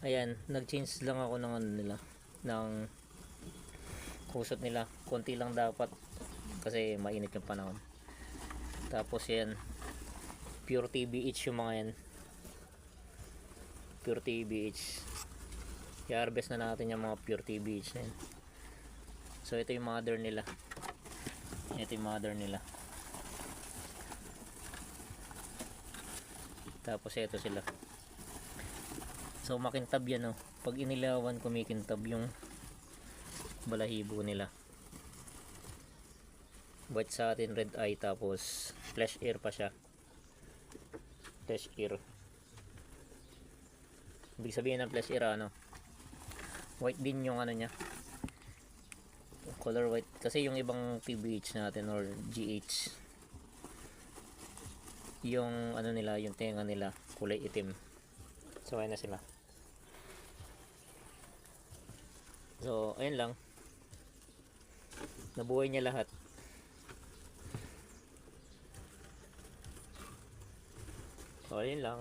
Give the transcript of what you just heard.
Ayan, nag-change lang ako ng ano nila, ng kusot nila. Konti lang dapat kasi mainit yung panahon. Tapos yan, pure TBH yung mga yan. Pure TBH. I-harvest na natin yung mga pure TBH na yan. So ito yung mother nila. Ito yung mother nila. Tapos ito sila. So makintab yan, oh. Pag inilawan, kumikintab yung balahibo nila. White satin, red eye, tapos flesh ear pa siya. Flesh ear. Ibig sabihin ng flesh ear, ano, white din yung ano niya, color white. Kasi yung ibang TBH natin or GH, yung ano nila, yung tenga nila kulay itim. So ayun na sila. So ayun lang, nabuhay niya lahat. So ayun lang.